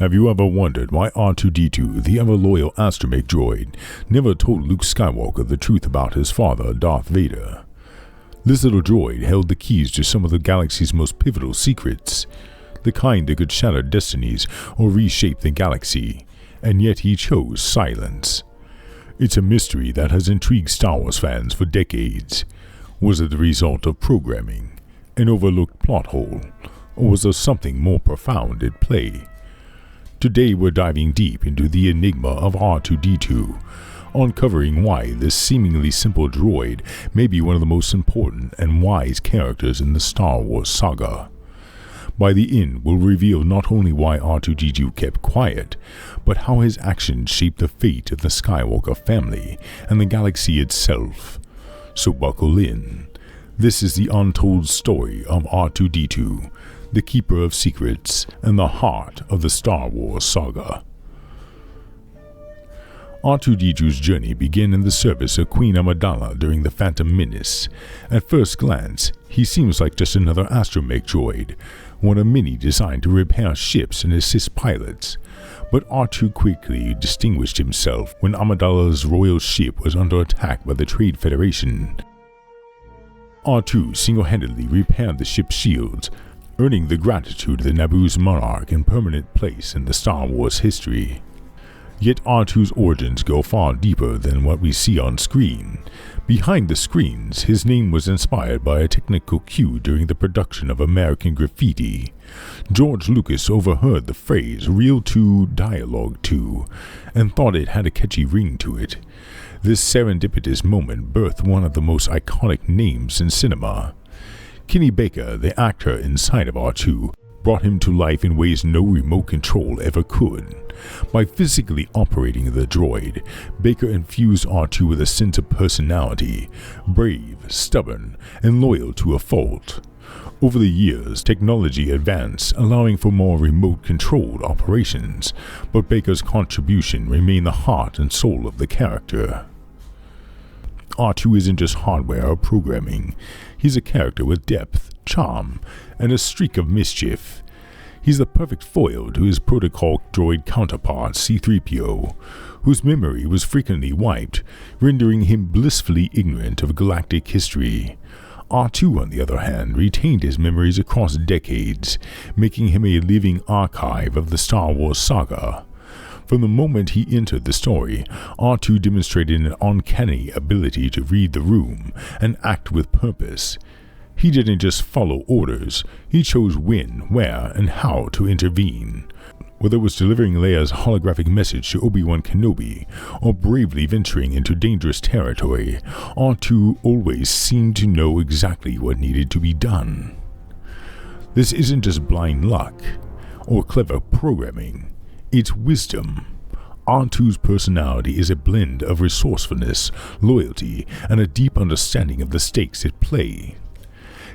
Have you ever wondered why R2-D2, the ever-loyal astromech droid, never told Luke Skywalker the truth about his father, Darth Vader? This little droid held the keys to some of the galaxy's most pivotal secrets, the kind that could shatter destinies or reshape the galaxy, and yet he chose silence. It's a mystery that has intrigued Star Wars fans for decades. Was it the result of programming, an overlooked plot hole, or was there something more profound at play? Today we're diving deep into the enigma of R2-D2, uncovering why this seemingly simple droid may be one of the most important and wise characters in the Star Wars saga. By the end, we'll reveal not only why R2-D2 kept quiet, but how his actions shaped the fate of the Skywalker family and the galaxy itself. So buckle in. This is the untold story of R2-D2, the keeper of secrets and the heart of the Star Wars saga. R2-D2's journey began in the service of Queen Amidala during the Phantom Menace. At first glance, he seems like just another astromech droid, one of many designed to repair ships and assist pilots. But R2 quickly distinguished himself when Amidala's royal ship was under attack by the Trade Federation. R2 single-handedly repaired the ship's shields, earning the gratitude of the Naboo's monarch and permanent place in the Star Wars history. Yet R2's origins go far deeper than what we see on screen. Behind the screens, his name was inspired by a technical cue during the production of American Graffiti. George Lucas overheard the phrase "Reel 2, Dialogue 2" and thought it had a catchy ring to it. This serendipitous moment birthed one of the most iconic names in cinema. Kenny Baker, the actor inside of R2, brought him to life in ways no remote control ever could. By physically operating the droid, Baker infused R2 with a sense of personality, brave, stubborn, and loyal to a fault. Over the years, technology advanced, allowing for more remote-controlled operations, but Baker's contribution remained the heart and soul of the character. R2 isn't just hardware or programming. He's a character with depth, charm, and a streak of mischief. He's the perfect foil to his protocol droid counterpart C-3PO, whose memory was frequently wiped, rendering him blissfully ignorant of galactic history. R2, on the other hand, retained his memories across decades, making him a living archive of the Star Wars saga. From the moment he entered the story, R2 demonstrated an uncanny ability to read the room and act with purpose. He didn't just follow orders, he chose when, where, and how to intervene. Whether it was delivering Leia's holographic message to Obi-Wan Kenobi, or bravely venturing into dangerous territory, R2 always seemed to know exactly what needed to be done. This isn't just blind luck, or clever programming. It's wisdom. R2's personality is a blend of resourcefulness, loyalty, and a deep understanding of the stakes at play.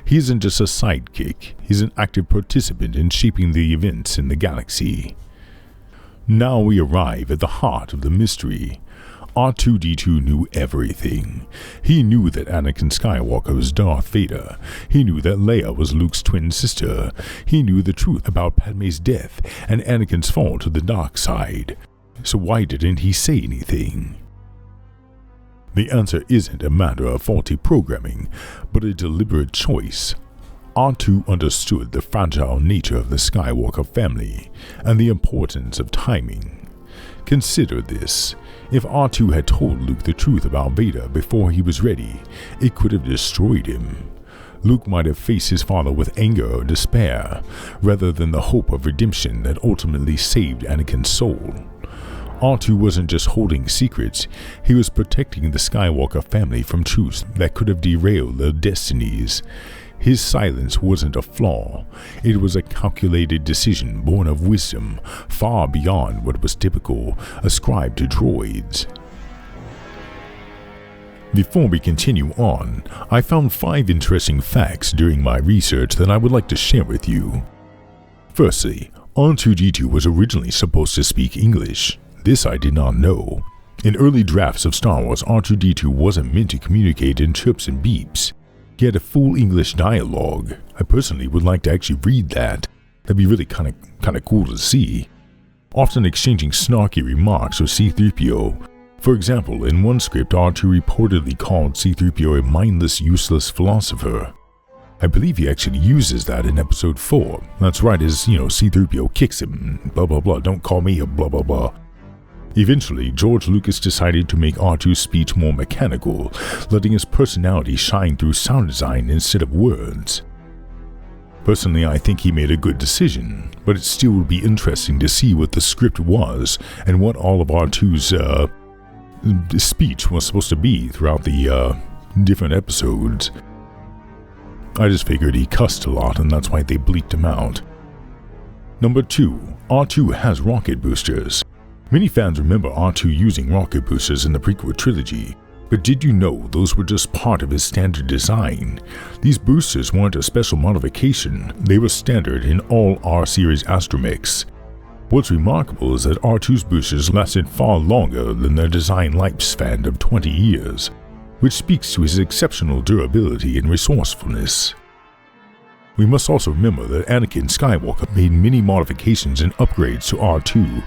He isn't just a sidekick, he's an active participant in shaping the events in the galaxy. Now we arrive at the heart of the mystery. R2-D2 knew everything. He knew that Anakin Skywalker was Darth Vader. He knew that Leia was Luke's twin sister. He knew the truth about Padme's death and Anakin's fall to the dark side. So why didn't he say anything? The answer isn't a matter of faulty programming, but a deliberate choice. R2 understood the fragile nature of the Skywalker family and the importance of timing. Consider this. If R2 had told Luke the truth about Vader before he was ready, it could have destroyed him. Luke might have faced his father with anger or despair, rather than the hope of redemption that ultimately saved Anakin's soul. R2 wasn't just holding secrets, he was protecting the Skywalker family from truths that could have derailed their destinies. His silence wasn't a flaw, it was a calculated decision born of wisdom, far beyond what was typical, ascribed to droids. Before we continue on, I found 5 interesting facts during my research that I would like to share with you. Firstly, R2-D2 was originally supposed to speak English. This I did not know. In early drafts of Star Wars, R2-D2 wasn't meant to communicate in chirps and beeps. He had a full English dialogue. I personally would like to actually read that. That'd be really kind of cool to see. often exchanging snarky remarks with C-3PO. For example, in one script, R2 reportedly called C-3PO a mindless, useless philosopher. I believe he actually uses that in episode 4. That's right, as, C-3PO kicks him, blah blah blah, don't call me a blah blah blah. Eventually, George Lucas decided to make R2's speech more mechanical, letting his personality shine through sound design instead of words. Personally, I think he made a good decision, but it still would be interesting to see what the script was and what all of R2's speech was supposed to be throughout the different episodes. I just figured he cussed a lot and that's why they bleeped him out. Number 2. R2 has rocket boosters. Many fans remember R2 using rocket boosters in the prequel trilogy, but did you know those were just part of his standard design? These boosters weren't a special modification, they were standard in all R-series astromechs. What's remarkable is that R2's boosters lasted far longer than their design lifespan of 20 years, which speaks to his exceptional durability and resourcefulness. We must also remember that Anakin Skywalker made many modifications and upgrades to R2.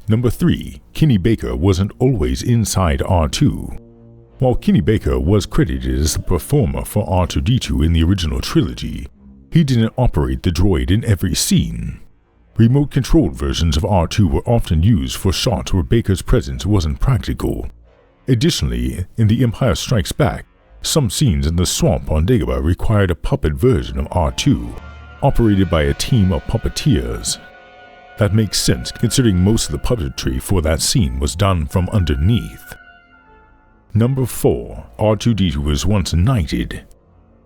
Number 3. Kenny Baker wasn't always inside R2. While Kenny Baker was credited as the performer for R2-D2 in the original trilogy, he didn't operate the droid in every scene. Remote-controlled versions of R2 were often used for shots where Baker's presence wasn't practical. Additionally, in The Empire Strikes Back, some scenes in the swamp on Dagobah required a puppet version of R2, operated by a team of puppeteers. That makes sense considering most of the puppetry for that scene was done from underneath. Number 4. R2-D2 was once knighted.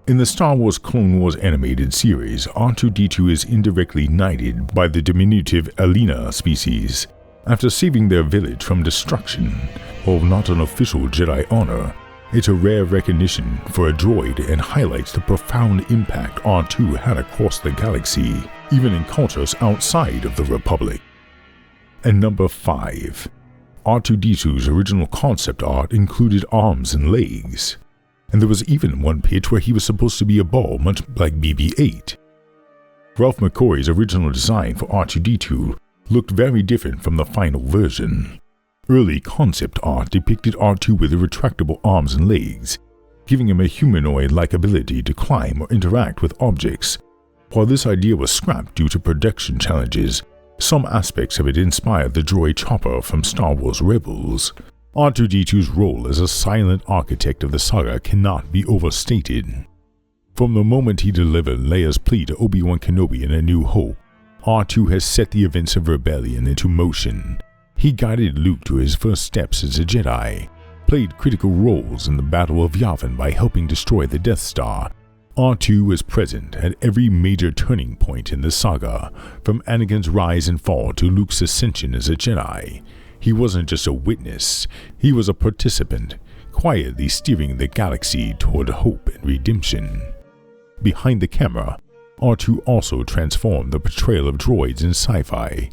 In the Star Wars Clone Wars animated series, R2-D2 is indirectly knighted by the diminutive Alina species. After saving their village from destruction, while not an official Jedi honor, it's a rare recognition for a droid and highlights the profound impact R2 had across the galaxy, even in cultures outside of the Republic. And number 5. R2-D2's original concept art included arms and legs, and there was even one pitch where he was supposed to be a ball much like BB-8. Ralph McQuarrie's original design for R2-D2 looked very different from the final version. Early concept art depicted R2 with retractable arms and legs, giving him a humanoid-like ability to climb or interact with objects. While this idea was scrapped due to production challenges, some aspects of it inspired the droid Chopper from Star Wars Rebels. R2-D2's role as a silent architect of the saga cannot be overstated. From the moment he delivered Leia's plea to Obi-Wan Kenobi in A New Hope, R2 has set the events of rebellion into motion. He guided Luke to his first steps as a Jedi, played critical roles in the Battle of Yavin by helping destroy the Death Star. R2 was present at every major turning point in the saga, from Anakin's rise and fall to Luke's ascension as a Jedi. He wasn't just a witness, he was a participant, quietly steering the galaxy toward hope and redemption. Behind the camera, R2 also transformed the portrayal of droids in sci-fi.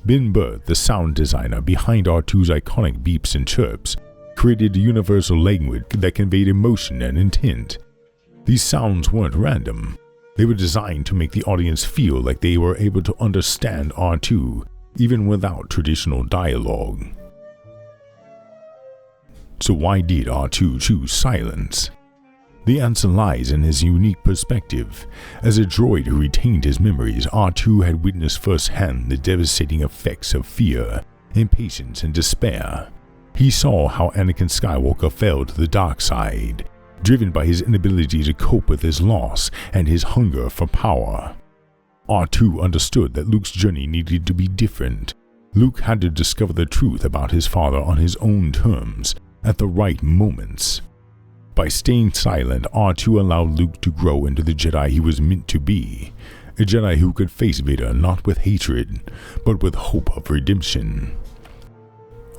Ben Burtt, the sound designer behind R2's iconic beeps and chirps, created a universal language that conveyed emotion and intent. These sounds weren't random. They were designed to make the audience feel like they were able to understand R2, even without traditional dialogue. So why did R2 choose silence? The answer lies in his unique perspective. As a droid who retained his memories, R2 had witnessed firsthand the devastating effects of fear, impatience, and despair. He saw how Anakin Skywalker fell to the dark side, driven by his inability to cope with his loss and his hunger for power. R2 understood that Luke's journey needed to be different. Luke had to discover the truth about his father on his own terms, at the right moments. By staying silent, R2 allowed Luke to grow into the Jedi he was meant to be, a Jedi who could face Vader not with hatred, but with hope of redemption.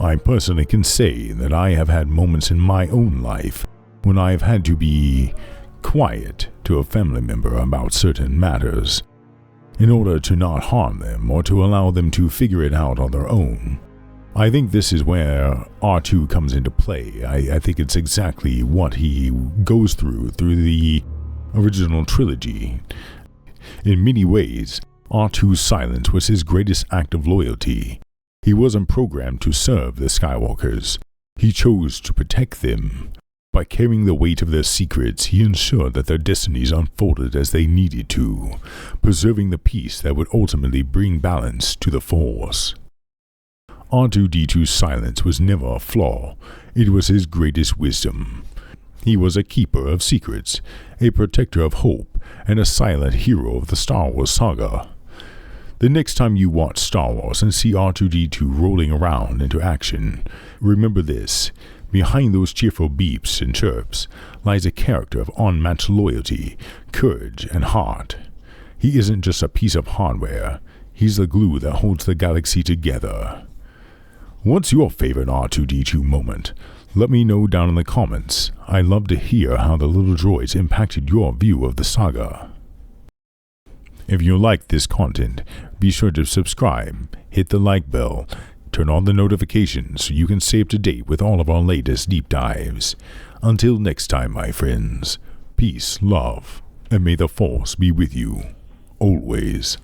I personally can say that I have had moments in my own life when I have had to be quiet to a family member about certain matters, in order to not harm them or to allow them to figure it out on their own. I think this is where R2 comes into play. I think it's exactly what he goes through the original trilogy. In many ways, R2's silence was his greatest act of loyalty. He wasn't programmed to serve the Skywalkers. He chose to protect them. By carrying the weight of their secrets, he ensured that their destinies unfolded as they needed to, preserving the peace that would ultimately bring balance to the Force. R2-D2's silence was never a flaw. It was his greatest wisdom. He was a keeper of secrets, a protector of hope, and a silent hero of the Star Wars saga. The next time you watch Star Wars and see R2-D2 rolling around into action, remember this: behind those cheerful beeps and chirps lies a character of unmatched loyalty, courage, and heart. He isn't just a piece of hardware. He's the glue that holds the galaxy together. What's your favorite R2-D2 moment? Let me know down in the comments. I'd love to hear how the little droids impacted your view of the saga. If you like this content, be sure to subscribe, hit the like bell, turn on the notifications so you can stay up to date with all of our latest deep dives. Until next time, my friends, peace, love, and may the Force be with you, always.